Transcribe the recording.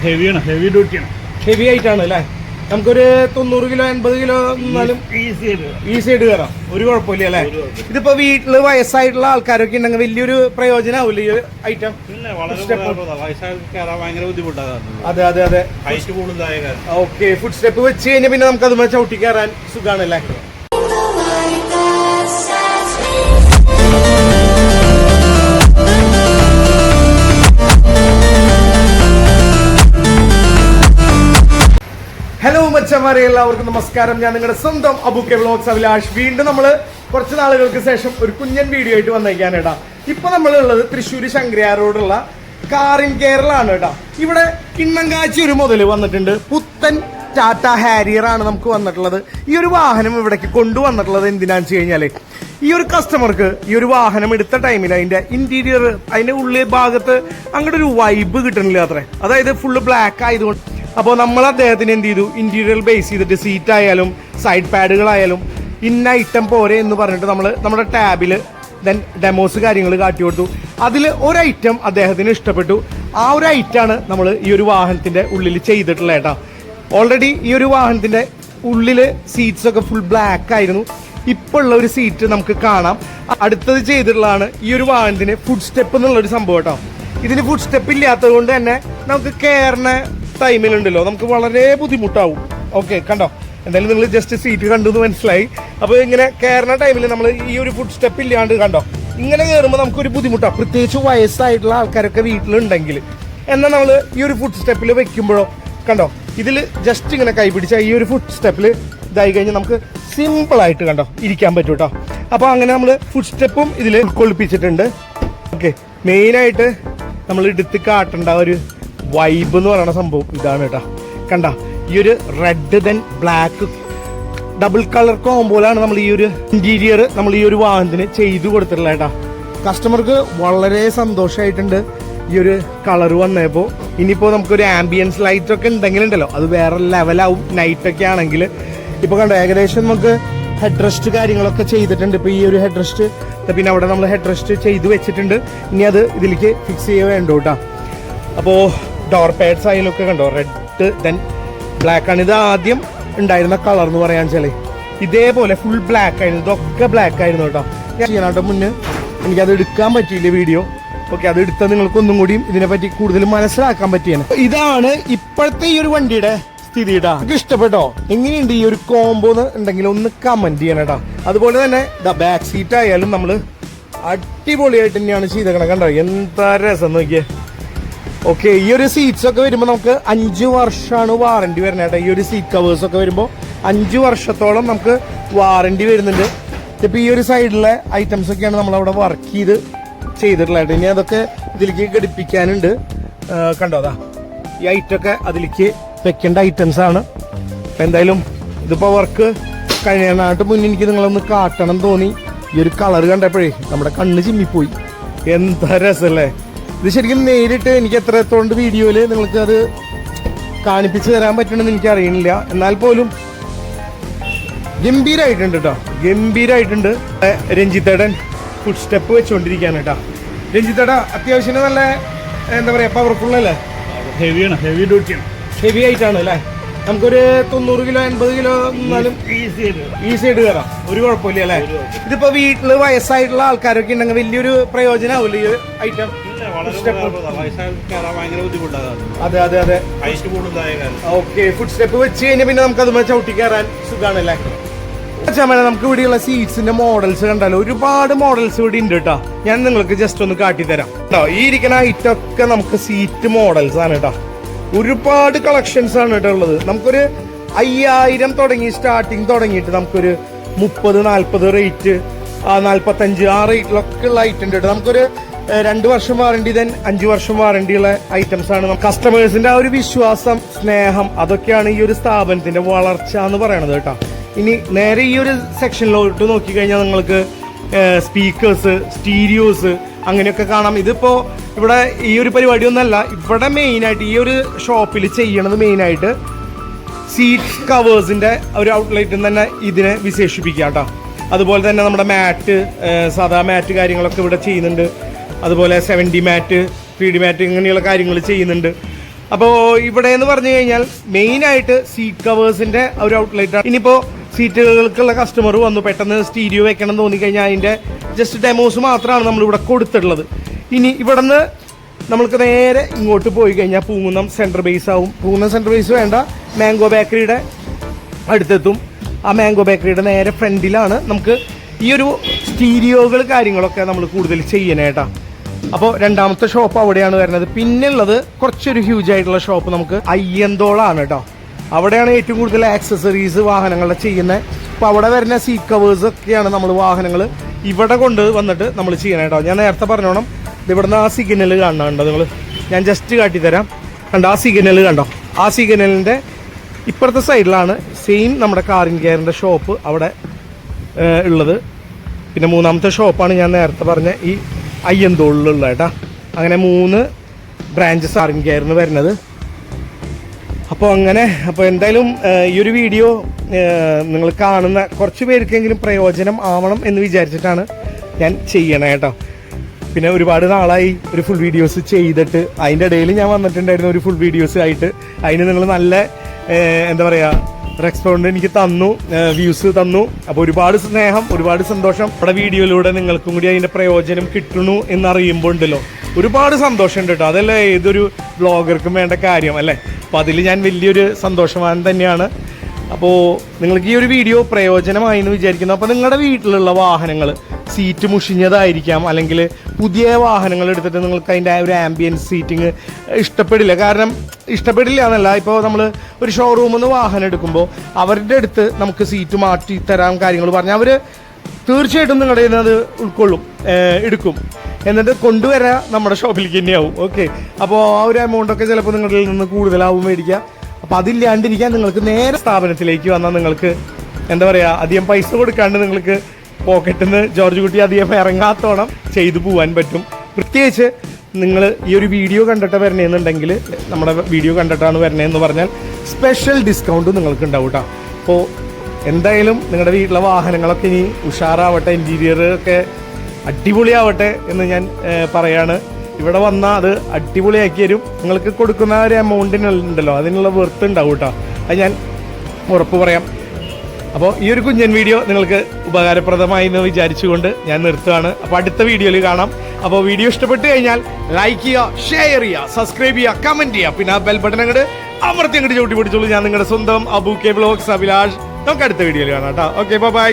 ഹെവിയാണ്, heavy ഡ്യൂട്ടിയാണ്. Heavy ആയിട്ടാണ് അല്ലേ? നമുക്കൊരു 90 കിലോ 80 കിലോ എന്നാലും ഈസി ആയിട്ട് കയറാം, ഒരു കുഴപ്പമില്ല അല്ലേ? ഇതിപ്പോ വീട്ടില് വയസ്സായിട്ടുള്ള ആൾക്കാരൊക്കെ ഉണ്ടെങ്കിൽ വലിയൊരു പ്രയോജനമാവില്ല ഈ ഐറ്റം. അതെ അതെ അതെ. ഓക്കെ, ഫുഡ് സ്റ്റെപ്പ് വെച്ച് കഴിഞ്ഞാൽ പിന്നെ നമുക്ക് അതുമായി ചവിട്ടി കയറാൻ സുഖാണല്ലേ? ഹലോ മച്ചന്മാരെ, എല്ലാവർക്കും നമസ്കാരം. ഞാൻ നിങ്ങളുടെ സ്വന്തം അബുക്കെ വ്ലോഗ്സ് അഭിലാഷ്. വീണ്ടും നമ്മൾ കുറച്ച് നാളുകൾക്ക് ശേഷം ഒരു കുഞ്ഞൻ വീഡിയോ ആയിട്ട് വന്നേക്കാണ് കേട്ടോ. ഇപ്പൊ നമ്മളുള്ളത് തൃശ്ശൂർ ശങ്കരയാർ റോഡുള്ള കാർ ഇൻ കെയറിലാണ് കേട്ടോ. ഇവിടെ കിണ്ണങ്കാച്ചി ഒരു മുതൽ വന്നിട്ടുണ്ട്. പുത്തൻ ടാറ്റ ഹാരിയർ ആണ് നമുക്ക് വന്നിട്ടുള്ളത്. ഈ ഒരു വാഹനം ഇവിടേക്ക് കൊണ്ടുവന്നിട്ടുള്ളത് എന്തിനാന്ന് വെച്ച് കഴിഞ്ഞാല് ഈ ഒരു കസ്റ്റമർക്ക് ഈ ഒരു വാഹനം എടുത്ത ടൈമിൽ അതിന്റെ ഇന്റീരിയർ, അതിന്റെ ഉള്ളിൽ ഭാഗത്ത് അങ്ങോട്ട് ഒരു വൈബ് കിട്ടണില്ല അത്രേ. അതായത് ഫുള്ള് ബ്ലാക്ക് ആയതുകൊണ്ട് അപ്പോൾ നമ്മൾ അദ്ദേഹത്തിന് എന്ത് ചെയ്തു, ഇന്റീരിയർ ബേസ് ചെയ്തിട്ട് സീറ്റ് ആയാലും സൈഡ് പാഡുകളായാലും ഇന്ന ഐറ്റം പോരെ എന്ന് പറഞ്ഞിട്ട് നമ്മൾ നമ്മുടെ ടാബിൽ ദെൻ ഡെമോസ് കാര്യങ്ങൾ കാട്ടി കൊടുത്തു. അതിൽ ഒരു ഐറ്റം അദ്ദേഹത്തിന് ഇഷ്ടപ്പെട്ടു. ആ ഒരു ഐറ്റാണ് നമ്മൾ ഈ ഒരു വാഹനത്തിന്റെ ഉള്ളിൽ ചെയ്തിട്ടുള്ളത് കേട്ടോ. ഓൾറെഡി ഈ ഒരു വാഹനത്തിന്റെ ഉള്ളിൽ സീറ്റ്സ് ഒക്കെ ഫുൾ ബ്ലാക്ക് ആയിരുന്നു. ഇപ്പോൾ ഉള്ള ഒരു സീറ്റ് നമുക്ക് കാണാം. അടുത്തത് ചെയ്തിട്ടുള്ളതാണ് ഈ ഒരു വാഹനത്തിന് ഫുഡ് സ്റ്റെപ്പ് എന്നുള്ളൊരു സംഭവം കേട്ടോ. ഇതിന് ഫുഡ് സ്റ്റെപ്പ് ഇല്ലാത്തത് കൊണ്ട് തന്നെ നമുക്ക് കയറുന്ന ടൈമിലുണ്ടല്ലോ നമുക്ക് വളരെ ബുദ്ധിമുട്ടാവും. ഓക്കെ, കണ്ടോ? എന്തായാലും നിങ്ങൾ ജസ്റ്റ് സീറ്റ് കണ്ടു എന്ന് മനസ്സിലായി. അപ്പോൾ ഇങ്ങനെ കയറുന്ന ടൈമിൽ നമ്മൾ ഈ ഒരു ഫുഡ് സ്റ്റെപ്പ് ഇല്ലാണ്ട് കണ്ടോ ഇങ്ങനെ കയറുമ്പോൾ നമുക്കൊരു ബുദ്ധിമുട്ടാണ്, പ്രത്യേകിച്ച് വയസ്സായിട്ടുള്ള ആൾക്കാരൊക്കെ വീട്ടിലുണ്ടെങ്കിൽ. എന്നാൽ നമ്മൾ ഈ ഒരു ഫുഡ് സ്റ്റെപ്പിൽ വെക്കുമ്പോഴോ കണ്ടോ, ഇതിൽ ജസ്റ്റ് ഇങ്ങനെ കൈ പിടിച്ച ഈ ഒരു ഫുഡ് സ്റ്റെപ്പിൽ ഇതായി കഴിഞ്ഞാൽ നമുക്ക് സിമ്പിളായിട്ട് കണ്ടോ ഇരിക്കാൻ പറ്റും കേട്ടോ. അപ്പോൾ അങ്ങനെ നമ്മൾ ഫുഡ് സ്റ്റെപ്പും ഇതിൽ ഉൾക്കൊള്ളിപ്പിച്ചിട്ടുണ്ട്. ഓക്കെ, മെയിനായിട്ട് നമ്മൾ എടുത്ത് കാട്ടേണ്ട ഒരു വൈബ് എന്ന് പറയുന്ന സംഭവം ഇതാണ് കേട്ടോ. കണ്ട, ഈ ഒരു red then black double colour കോമ്പോലാണ് നമ്മൾ ഈ ഒരു ഇന്റീരിയർ നമ്മൾ ഈ ഒരു വാഹനത്തിന് ചെയ്തു കൊടുത്തിട്ടുള്ളത് കേട്ടോ. കസ്റ്റമർക്ക് വളരെ സന്തോഷമായിട്ടുണ്ട് ഈ ഒരു കളർ വന്നപ്പോൾ. ഇനിയിപ്പോൾ നമുക്കൊരു ആംബിയൻസ് ലൈറ്റ് ഒക്കെ ഉണ്ടെങ്കിലുണ്ടല്ലോ അത് വേറെ ലെവലാവും നൈറ്റൊക്കെ ആണെങ്കിൽ. ഇപ്പോൾ കണ്ടോ, ഏകദേശം നമുക്ക് ഹെഡ് റെസ്റ്റ് കാര്യങ്ങളൊക്കെ ചെയ്തിട്ടുണ്ട്. ഇപ്പോൾ ഈ ഒരു ഹെഡ് റെസ്റ്റ്, പിന്നെ അവിടെ നമ്മൾ ഹെഡ് റെസ്റ്റ് ചെയ്ത് വെച്ചിട്ടുണ്ട്. ഇനി അത് ഇതിലേക്ക് ഫിക്സ് ചെയ്യുക വേണ്ടു കേട്ടോ. അപ്പോൾ ഡോർ പാഡ്സ് ആയാലൊക്കെ കണ്ടോ റെഡ് ദെൻ ബ്ലാക്ക് ആണ്. ഇത് ആദ്യം ഉണ്ടായിരുന്ന കളർ എന്ന് പറയാൻ വെച്ചാൽ ഇതേപോലെ ഫുൾ ബ്ലാക്ക് ആയിരുന്നു. ഇതൊക്കെ ബ്ലാക്ക് ആയിരുന്നു കേട്ടോ. ഞാൻ ചെയ്യാനായിട്ട് മുന്നേ എനിക്കത് എടുക്കാൻ പറ്റിയില്ല വീഡിയോ. ഓക്കെ, അത് എടുത്താൽ നിങ്ങൾക്ക് ഒന്നും കൂടിയും ഇതിനെപ്പറ്റി കൂടുതൽ മനസ്സിലാക്കാൻ പറ്റിയാണ്. ഇതാണ് ഇപ്പോഴത്തെ ഈ ഒരു വണ്ടിയുടെ സ്ഥിതി കേട്ടോ. എനിക്ക് ഇഷ്ടപ്പെട്ടോ? എങ്ങനെയുണ്ട് ഈ ഒരു കോംബോ ഉണ്ടെങ്കിൽ ഒന്ന് കമന്റ് ചെയ്യണം കേട്ടോ. അതുപോലെ തന്നെ ബാക്ക് സീറ്റ് ആയാലും നമ്മൾ അടിപൊളിയായിട്ട് തന്നെയാണ് ചെയ്തേക്കണം. കണ്ടോ എന്താ രസം നോക്കിയേ. ഓക്കെ, ഈ ഒരു സീറ്റ്സ് ഒക്കെ വരുമ്പോൾ നമുക്ക് 5 വർഷമാണ് വാറണ്ടി വരുന്നത് കേട്ടോ. ഈ ഒരു സീറ്റ് കവേഴ്സ് ഒക്കെ വരുമ്പോൾ 5 വർഷത്തോളം നമുക്ക് വാറണ്ടി വരുന്നുണ്ട്. ഇപ്പം ഈ ഒരു സൈഡിലെ ഐറ്റംസ് ഒക്കെയാണ് നമ്മളവിടെ വർക്ക് ചെയ്തിട്ടുള്ളത്. ഇനി അതൊക്കെ ഇതിലേക്ക് ഘടിപ്പിക്കാനുണ്ട്. കണ്ടോ, അതാ ഈ ഐറ്റമൊക്കെ അതിലേക്ക് വെക്കേണ്ട ഐറ്റംസ് ആണ്. അപ്പം എന്തായാലും ഇതിപ്പോൾ വർക്ക് കഴിയാനായിട്ട് മുന്നേ എനിക്ക് നിങ്ങളൊന്ന് കാട്ടണം തോന്നി. ഈ ഒരു കളർ കണ്ടപ്പോഴേ നമ്മുടെ കണ്ണ് ചിമ്മിപ്പോയി. എന്താ രസമല്ലേ ഇത്. ശരിക്കും നേരിട്ട് എനിക്ക് എത്രത്തോണ്ട് വീഡിയോയിൽ നിങ്ങൾക്ക് അത് കാണിപ്പിച്ചു തരാൻ പറ്റണമെന്ന് എനിക്ക് അറിയണില്ല. എന്നാൽ പോലും ഗംഭീരമായിട്ടുണ്ട് കേട്ടോ, ഗംഭീരമായിട്ടുണ്ട്. രഞ്ജിത്തേടൻ ഫുഡ് സ്റ്റെപ്പ് വെച്ചുകൊണ്ടിരിക്കുകയാണ് കേട്ടോ. രഞ്ജിത്തേട അത്യാവശ്യം നല്ല എന്താ പറയുക പവർഫുൾ അല്ലേ? ഹെവിയാണ്, ഹെവി ഡ്യൂട്ടിയാണ്. ഹെവി ആയിട്ടാണ് അല്ലേ? നമുക്കൊരു 90 കിലോ 80 കിലോ എന്നാലും ഈസി ആയിട്ട് കയറാം, ഒരു കുഴപ്പമില്ല അല്ലേ? ഇതിപ്പോ വീട്ടില് വയസ്സായിട്ടുള്ള ആൾക്കാരൊക്കെ ഉണ്ടെങ്കിൽ വലിയൊരു പ്രയോജനമാവില്ല ഈ ഐറ്റം. അതെ അതെ അതെ. ഓക്കെ, ഫുഡ് സ്റ്റെപ്പ് വെച്ച് കഴിഞ്ഞാൽ പിന്നെ നമുക്ക് അതുമായി ചവിട്ടി കയറാൻ സുഖാണല്ലേ? നമുക്ക് ഇവിടെയുള്ള സീറ്റ്സിന്റെ മോഡൽസ് കണ്ടാലോ ഒരുപാട് മോഡൽസ് ഇവിടെ ഉണ്ട് കേട്ടോ. ഞാൻ നിങ്ങൾക്ക് ജസ്റ്റ് ഒന്ന് കാട്ടിത്തരാം കേട്ടോ. ഈ ഇരിക്കുന്ന ഐറ്റം ഒക്കെ നമുക്ക് സീറ്റ് മോഡൽസ് ആണ് കേട്ടോ. ഒരുപാട് കളക്ഷൻസ് ആണ് കേട്ടോ ഉള്ളത്. നമുക്കൊരു 5000 തുടങ്ങി സ്റ്റാർട്ടിങ് തുടങ്ങിയിട്ട് നമുക്കൊരു 30-40 റേറ്റ്, 45 ആ റേറ്റിലൊക്കെ ഉള്ള ഐറ്റം ഉണ്ട് കേട്ടോ. നമുക്കൊരു 2 വർഷം വാറണ്ടി ദെൻ 5 വർഷം വാറണ്ടി ഉള്ള ഐറ്റംസ് ആണ്. കസ്റ്റമേഴ്സിന്റെ ആ ഒരു വിശ്വാസം, സ്നേഹം, അതൊക്കെയാണ് ഈ ഒരു സ്ഥാപനത്തിന്റെ വളർച്ച എന്ന് പറയണത് കേട്ടോ. ഇനി നേരെ ഈ ഒരു സെക്ഷനിലോട്ട് നോക്കിക്കഴിഞ്ഞാൽ നിങ്ങൾക്ക് സ്പീക്കേഴ്സ്, സ്റ്റീരിയോസ് അങ്ങനെയൊക്കെ കാണാം. ഇതിപ്പോ ഇവിടെ ഈ ഒരു പരിപാടി ഒന്നല്ല. ഇവിടെ മെയിനായിട്ട് ഈ ഒരു ഷോപ്പിൽ ചെയ്യണത് മെയിനായിട്ട് സീറ്റ് കവേഴ്സിന്റെ ഒരു ഔട്ട്ലെറ്റിൽ തന്നെ ഇതിനെ വിശേഷിപ്പിക്കുക കേട്ടോ. അതുപോലെ തന്നെ നമ്മുടെ മാറ്റ്, സാധാ മാറ്റ് കാര്യങ്ങളൊക്കെ ഇവിടെ ചെയ്യുന്നുണ്ട്. അതുപോലെ 7D മാറ്റ്, 3D മാറ്റ് ഇങ്ങനെയുള്ള കാര്യങ്ങൾ ചെയ്യുന്നുണ്ട്. അപ്പോൾ ഇവിടെ എന്ന് പറഞ്ഞു കഴിഞ്ഞാൽ മെയിനായിട്ട് സീറ്റ് കവേഴ്സിന്റെ ഒരു ഔട്ട്ലെറ്റ് ആണ്. ഇനിയിപ്പോൾ സീറ്റുകൾക്കുള്ള കസ്റ്റമർ വന്നു പെട്ടെന്ന് സ്റ്റീരിയോ വെക്കണം എന്ന് തോന്നിക്കഴിഞ്ഞാൽ അതിന്റെ ജസ്റ്റ് ഡെമോസ് മാത്രമാണ് നമ്മളിവിടെ കൊടുത്തിട്ടുള്ളത്. ഇനി ഇവിടെ നിന്ന് നമ്മൾക്ക് നേരെ ഇങ്ങോട്ട് പോയി കഴിഞ്ഞാൽ പൂങ്കുന്നം സെൻട്രൽ ബേസ് ആവും. പൂങ്കുന്നം സെൻട്രൽ ബേസ് വേണ്ട, മാംഗോ ബേക്കറിയുടെ അടുത്തെത്തും. ആ മാംഗോ ബേക്കറിയുടെ നേരെ ഫ്രണ്ടിലാണ് നമുക്ക് ഈ ഒരു സ്റ്റീരിയോകൾ കാര്യങ്ങളൊക്കെ നമ്മൾ കൂടുതൽ ചെയ്യാനായിട്ടാ. അപ്പോൾ രണ്ടാമത്തെ ഷോപ്പ് അവിടെയാണ് വരുന്നത്. പിന്നുള്ളത് കുറച്ചൊരു ഹ്യൂജ് ആയിട്ടുള്ള ഷോപ്പ് നമുക്ക് അയ്യന്തോളാണ് കേട്ടോ. അവിടെയാണ് ഏറ്റവും കൂടുതൽ ആക്സസറീസ് വാഹനങ്ങളുടെ ചെയ്യുന്നത്. അപ്പോൾ അവിടെ വരുന്ന സീറ്റ് കവേഴ്സ് ഒക്കെയാണ് നമ്മൾ വാഹനങ്ങൾ ഇവിടെ കൊണ്ട് വന്നിട്ട് നമ്മൾ ചെയ്യണം കേട്ടോ. ഞാൻ നേരത്തെ പറഞ്ഞോണം, ഇവിടുന്ന് ആ സിഗ്നൽ കാണുന്നുണ്ടോ നിങ്ങൾ? ഞാൻ ജസ്റ്റ് കാട്ടിത്തരാം. കണ്ടോ ആ സിഗ്നൽ കണ്ടോ? ആ സിഗ്നലിൻ്റെ ഇപ്പുറത്തെ സൈഡിലാണ് സെയിം നമ്മുടെ കാറിൻ കെയറിൻ്റെ ഷോപ്പ് അവിടെ ഉള്ളത്. പിന്നെ മൂന്നാമത്തെ ഷോപ്പാണ് ഞാൻ നേരത്തെ പറഞ്ഞ ഈ അയ്യന്തോളിലുള്ള കേട്ടോ. അങ്ങനെ 3 ബ്രാഞ്ചസ് കാറിൻ കെയറിന് വരുന്നത്. അപ്പോൾ എന്തായാലും ഈ ഒരു വീഡിയോ നിങ്ങൾ കാണുന്ന കുറച്ച് പേർക്കെങ്കിലും പ്രയോജനം ആവണം എന്ന് വിചാരിച്ചിട്ടാണ് ഞാൻ ചെയ്യണേ കേട്ടോ. പിന്നെ ഒരുപാട് നാളായി ഒരു ഫുൾ വീഡിയോസ് ചെയ്തിട്ട്. അതിൻ്റെ ഇടയിൽ ഞാൻ വന്നിട്ടുണ്ടായിരുന്നു ഒരു ഫുൾ വീഡിയോസ് ആയിട്ട്. അതിന് നിങ്ങൾ നല്ല എന്താ പറയുക റെസ്പോണ്ട് എനിക്ക് തന്നു, വ്യൂസ് തന്നു. അപ്പോൾ ഒരുപാട് സ്നേഹം, ഒരുപാട് സന്തോഷം. നമ്മുടെ വീഡിയോയിലൂടെ നിങ്ങൾക്കും കൂടി അതിൻ്റെ പ്രയോജനം കിട്ടണു എന്നറിയുമ്പോൾ ഉണ്ടല്ലോ ഒരുപാട് സന്തോഷമുണ്ട് കേട്ടോ. അതല്ലേ ഏതൊരു വ്ളോഗർക്കും വേണ്ട കാര്യം അല്ലേ? അപ്പോൾ അതിൽ ഞാൻ വലിയൊരു സന്തോഷവാൻ തന്നെയാണ്. അപ്പോൾ നിങ്ങൾക്ക് ഈ ഒരു വീഡിയോ പ്രയോജനമായി എന്ന് വിചാരിക്കുന്നു. അപ്പോൾ നിങ്ങളുടെ വീട്ടിലുള്ള വാഹനങ്ങൾ സീറ്റ് മുഷിഞ്ഞതായിരിക്കാം, അല്ലെങ്കിൽ പുതിയ വാഹനങ്ങൾ എടുത്തിട്ട് നിങ്ങൾക്ക് അതിൻ്റെ ഒരു ആംബിയൻസ് സീറ്റിങ് ഇഷ്ടപ്പെടില്ല. കാരണം ഇഷ്ടപ്പെടില്ല എന്നല്ല, ഇപ്പോൾ നമ്മൾ ഒരു ഷോറൂമിൽ നിന്ന് വാഹനം എടുക്കുമ്പോൾ അവരുടെ അടുത്ത് നമുക്ക് സീറ്റ് മാറ്റി തരാൻ കാര്യങ്ങൾ പറഞ്ഞാൽ അവർ തീർച്ചയായിട്ടും നിങ്ങളുടെ കയ്യിൽ നിന്ന് അത് ഉൾക്കൊള്ളും, എടുക്കും, എന്നിട്ട് കൊണ്ടുവരാൻ നമ്മുടെ ഷോപ്പിലേക്ക് തന്നെയാവും. ഓക്കെ, അപ്പോൾ ആ ഒരു എമൗണ്ടൊക്കെ ചിലപ്പോൾ നിങ്ങളുടെ നിന്ന് കൂടുതലാവും മേടിക്കുക. അപ്പോൾ അതില്ലാണ്ടിരിക്കാൻ നിങ്ങൾക്ക് നേരെ സ്ഥാപനത്തിലേക്ക് വന്നാൽ നിങ്ങൾക്ക് എന്താ പറയുക അധികം പൈസ കൊടുക്കാണ്ട് നിങ്ങൾക്ക് പോക്കറ്റിൽ നിന്ന് ജോർജ് കുട്ടി അധികം ഇറങ്ങാത്തോളം ചെയ്തു പോകാൻ പറ്റും. പ്രത്യേകിച്ച് നിങ്ങൾ ഈ ഒരു വീഡിയോ കണ്ടിട്ട് വരണേന്നുണ്ടെങ്കിൽ, നമ്മുടെ വീഡിയോ കണ്ടിട്ടാണ് വരണേന്ന് പറഞ്ഞാൽ സ്പെഷ്യൽ ഡിസ്കൗണ്ട് നിങ്ങൾക്ക് ഉണ്ടാവും കേട്ടോ. അപ്പോൾ എന്തായാലും നിങ്ങളുടെ വീട്ടിലെ വാഹനങ്ങളൊക്കെ ഇനി ഉഷാറാവട്ടെ, ഇൻറ്റീരിയർ ഒക്കെ അടിപൊളിയാവട്ടെ എന്ന് ഞാൻ പറയാണ്. ഇവിടെ വന്നാൽ അത് അടിപൊളിയാക്കി തരും. നിങ്ങൾക്ക് കൊടുക്കുന്ന ഒരു എമൗണ്ടിനുണ്ടല്ലോ അതിനുള്ള വെർത്ത് ഉണ്ടാവും കേട്ടോ. അത് ഞാൻ ഉറപ്പ് പറയാം. അപ്പോൾ ഈ ഒരു കുഞ്ഞൻ വീഡിയോ നിങ്ങൾക്ക് ഉപകാരപ്രദമായി എന്ന് വിചാരിച്ചുകൊണ്ട് ഞാൻ നിർത്തുകയാണ്. അപ്പോൾ അടുത്ത വീഡിയോയിൽ കാണാം. അപ്പോൾ വീഡിയോ ഇഷ്ടപ്പെട്ട് കഴിഞ്ഞാൽ ലൈക്ക് ചെയ്യുക, ഷെയർ ചെയ്യുക, സബ്സ്ക്രൈബ് ചെയ്യുക, കമൻറ്റ് ചെയ്യുക. പിന്നെ ആ ബെൽ ബട്ടൺ അങ്ങോട്ട് അമർത്തി അങ്ങോട്ട് ചവിട്ടി പിടിച്ചോളൂ. ഞാൻ നിങ്ങളുടെ സ്വന്തം അബു കെ വ്ലോഗ്സ് അഭിലാഷ്. നമുക്ക് അടുത്ത വീഡിയോയിൽ കാണാം കേട്ടോ. Okay, by.